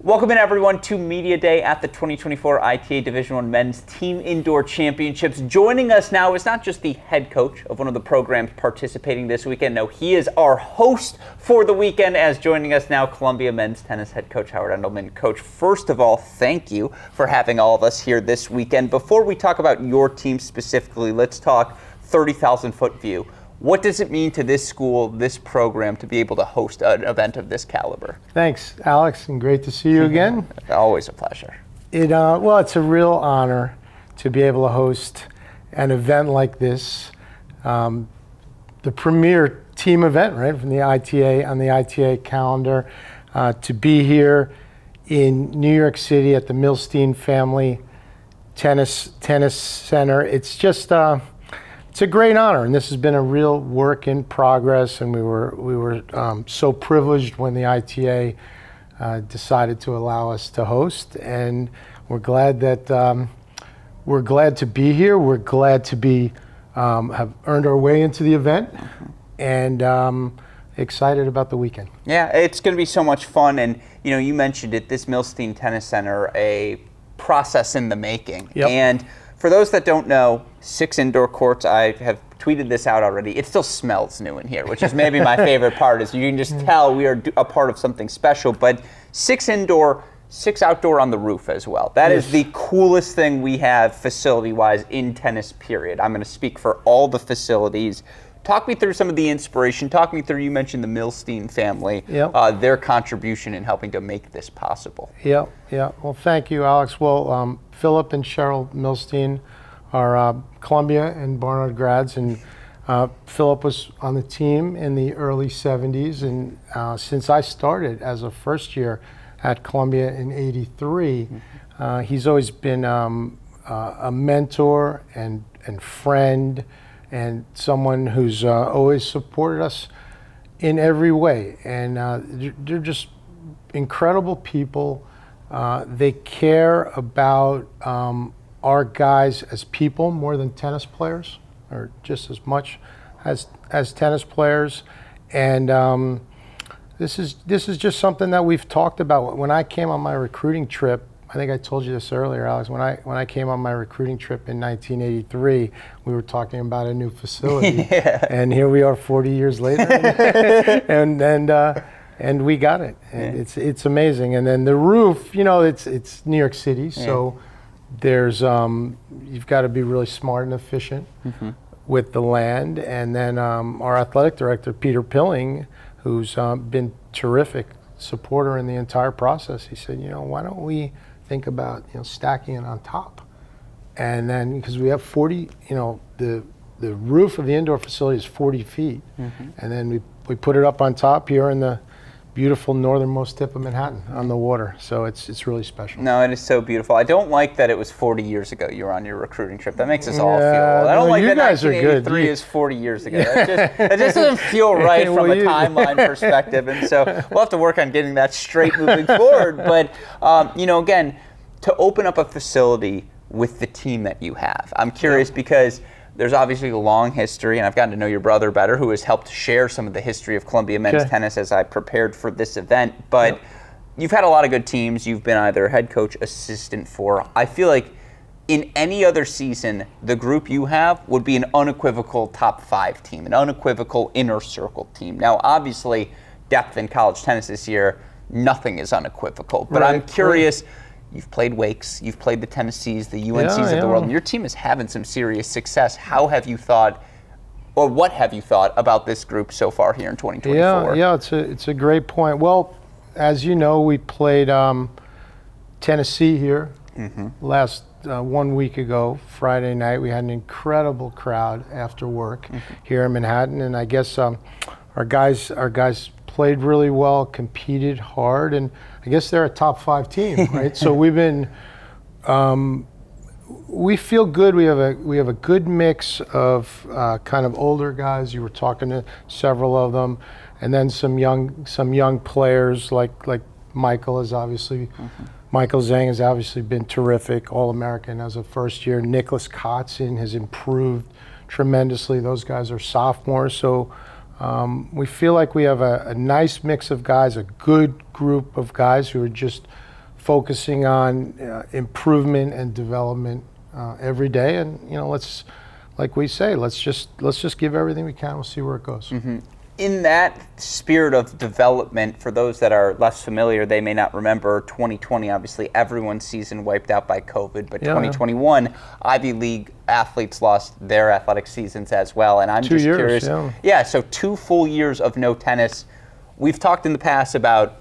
Welcome in everyone to Media Day at the 2024 ITA Division I Men's Team Indoor Championships. Joining us now is not just the head coach of one of the programs participating this weekend. No, he is our host for the weekend. As joining us now, Columbia men's tennis head coach Howard Endelman. Coach, first of all, thank you for having all of us here this weekend. Before we talk about your team specifically, let's talk 30,000-foot view. What does it mean to this school, this program, to be able to host an event of this caliber? Thanks, Alex, and great to see you again. Always a pleasure. Well, it's a real honor to be able to host an event like this, the premier team event, right, from the ITA on the ITA calendar, to be here in New York City at the Milstein Family Tennis Center. It's just it's a great honor, and this has been a real work in progress. And we were so privileged when the ITA decided to allow us to host, and we're glad that we're glad to be here. We're glad to be have earned our way into the event, and excited about the weekend. Yeah, it's going to be so much fun, and you mentioned it. This Milstein Tennis Center, a process in the making, Yep. And for those that don't know, 6 indoor courts. I have tweeted this out already. It still smells new in here, which is maybe my favorite part, is you can just tell we are a part of something special. But 6 indoor, 6 outdoor on the roof as well. That is the coolest thing we have facility-wise in tennis, period. I'm going to speak for all the facilities. Talk me through some of the inspiration. Talk me through, you mentioned the Milstein family, Yep. their contribution in helping to make this possible. Yeah. Well, thank you, Alex. Well, Philip and Cheryl Milstein are Columbia and Barnard grads, and Philip was on the team in the early 70s, and since I started as a first year at Columbia in '83, he's always been a mentor and friend, and someone who's always supported us in every way. And they're just incredible people. They care about our guys as people more than tennis players, or just as much as tennis players. And this is just something that we've talked about. When I came on my recruiting trip, I think I told you this earlier, Alex, when I came on my recruiting trip in 1983, we were talking about a new facility. Yeah. And here we are 40 years later, and we got it. And it's amazing. And then the roof, it's New York City, so there's you've got to be really smart and efficient with the land. And then our athletic director, Peter Pilling, who's been terrific supporter in the entire process, he said, why don't we think about stacking it on top? And then, because we have 40, the roof of the indoor facility is 40 feet, and then we put it up on top here in the beautiful northernmost tip of Manhattan on the water. So it's really special. No, it is so beautiful. I don't like that it was 40 years ago you were on your recruiting trip. That makes us all feel old. I don't like that 1983 is 40 years ago. That just doesn't feel right from a timeline perspective. And so we'll have to work on getting that straight moving forward. But, again, to open up a facility with the team that you have, I'm curious because there's obviously a long history, and I've gotten to know your brother better, who has helped share some of the history of Columbia men's tennis as I prepared for this event. But you've had a lot of good teams. You've been either head coach, assistant for. I feel like in any other season, the group you have would be an unequivocal top 5 team, an unequivocal inner circle team. Now, obviously, depth in college tennis this year, nothing is unequivocal. But I'm curious. You've played Wakes, you've played the Tennessees, the UNCs of the world, and your team is having some serious success. How have you thought, or what have you thought about this group so far here in 2024? Yeah, it's a great point. Well, as you know, we played Tennessee here last 1 week ago, Friday night. We had an incredible crowd after work here in Manhattan, and I guess our guys played really well, competed hard, and I guess they're a top 5 team, right? So we've been, we feel good. We have a good mix of kind of older guys. You were talking to several of them, and then some young players like Michael is obviously. Michael Zhang has obviously been terrific, All-American as a first year. Nicholas Kotzin has improved tremendously. Those guys are sophomores, so. We feel like we have a nice mix of guys, a good group of guys who are just focusing on improvement and development every day. And let's, like we say, let's just give everything we can. We'll see where it goes. Mm-hmm. In that spirit of development, for those that are less familiar, they may not remember 2020, obviously everyone's season wiped out by COVID, but 2021, Ivy League athletes lost their athletic seasons as well. And I'm just curious. Yeah, so 2 full years of no tennis. We've talked in the past about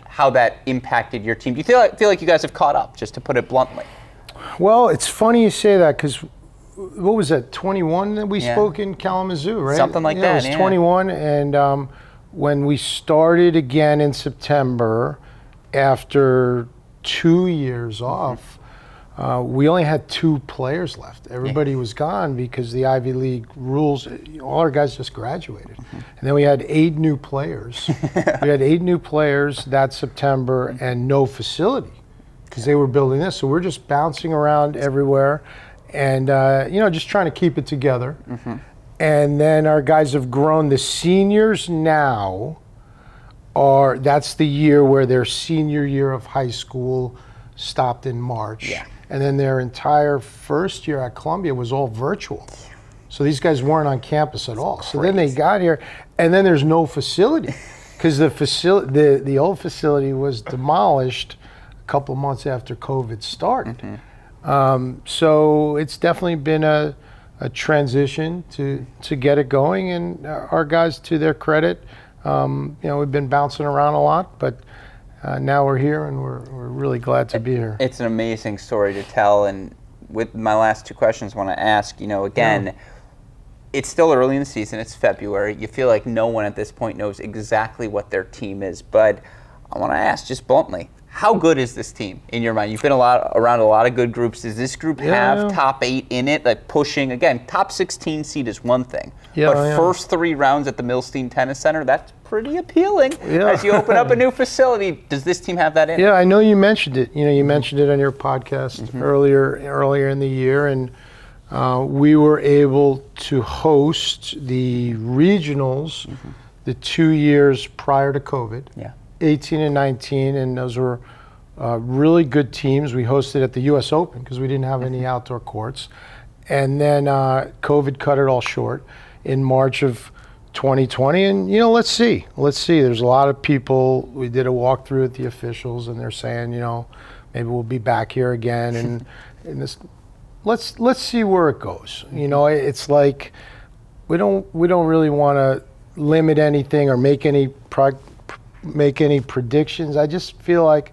how that impacted your team. Do you feel like you guys have caught up, just to put it bluntly? Well, it's funny you say that, because what was that, 21 that we spoke in Kalamazoo, right? Something like that, It was 21, and when we started again in September, after 2 years off, we only had 2 players left. Everybody was gone because the Ivy League rules, all our guys just graduated. And then we had 8 new players. We had 8 new players that September and no facility because they were building this. So we're just bouncing around everywhere. And, just trying to keep it together. And then our guys have grown. The seniors now that's the year where their senior year of high school stopped in March. Yeah. And then their entire first year at Columbia was all virtual. So these guys weren't on campus at all. So then they got here, and then there's no facility because the old facility was demolished a couple months after COVID started. So it's definitely been a transition to get it going, and our guys, to their credit, we've been bouncing around a lot, but now we're here, and we're really glad to be here. It's an amazing story to tell, and with my last 2 questions, I want to ask, it's still early in the season, it's February, you feel like no one at this point knows exactly what their team is, but I want to ask just bluntly, how good is this team in your mind? You've been around a lot of good groups. Does this group have top 8 in it? Like pushing, again, top 16 seed is one thing. First 3 rounds at the Milstein Tennis Center, that's pretty appealing. As you open up a new facility, does this team have that in? Yeah, I know you mentioned it. You mentioned it on your podcast earlier in the year, and we were able to host the regionals the 2 years prior to COVID. 18 and 19, and those were really good teams. We hosted at the U.S. Open because we didn't have any outdoor courts. And then COVID cut it all short in March of 2020. And, let's see. There's a lot of people. We did a walkthrough with the officials, and they're saying, maybe we'll be back here again. And this, let's see where it goes. It's like we don't really want to limit anything or make any any predictions. I just feel like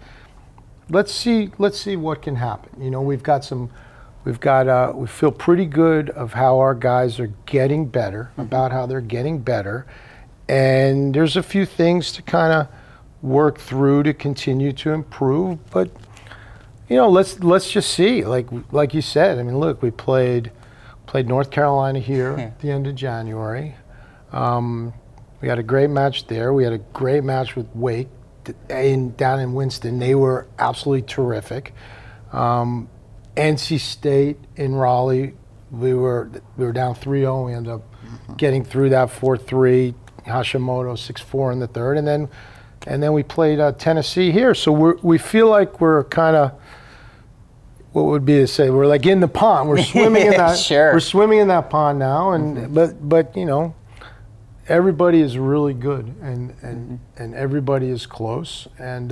let's see what can happen. We feel pretty good of how our guys are getting better, about how they're getting better, and there's a few things to kind of work through to continue to improve. But let's just see. Like you said, I mean, look, we played North Carolina here at the end of January. We had a great match there. We had a great match with Wake down in Winston. They were absolutely terrific. NC State in Raleigh, we were down 3-0. We ended up getting through that 4-3. Hashimoto 6-4 in the third, and then we played Tennessee here. So we feel like we're kind of, what would be to say, we're like in the pond. We're swimming in that. We're swimming in that pond now, and but everybody is really good, and everybody is close, and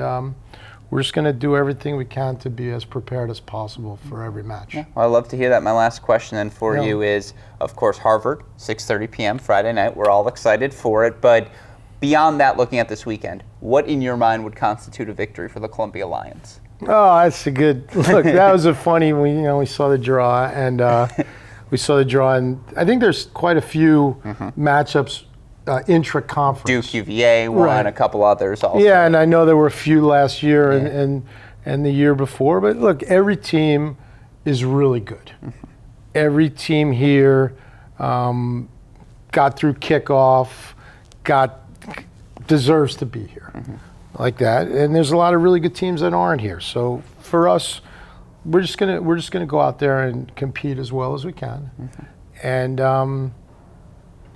we're just going to do everything we can to be as prepared as possible for every match. Yeah. Well, I'd love to hear that. My last question then for you is, of course, Harvard, 6:30 p.m. Friday night. We're all excited for it, but beyond that, looking at this weekend, what in your mind would constitute a victory for the Columbia Lions? Oh, that's a good look. That was a funny. We saw the draw, and and I think there's quite a few matchups intra-conference. Duke, UVA, won a couple others also. Yeah, and I know there were a few last year and the year before. But look, every team is really good. Every team here got through kickoff, deserves to be here. Like that, and there's a lot of really good teams that aren't here. So for us, we're just gonna go out there and compete as well as we can, and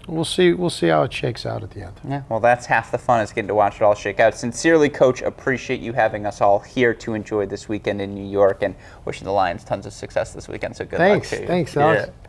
We'll see how it shakes out at the end. Yeah, well, that's half the fun, is getting to watch it all shake out. Sincerely, Coach, appreciate you having us all here to enjoy this weekend in New York, and wishing the Lions tons of success this weekend. So good luck to you. Thanks, Alex. Yeah.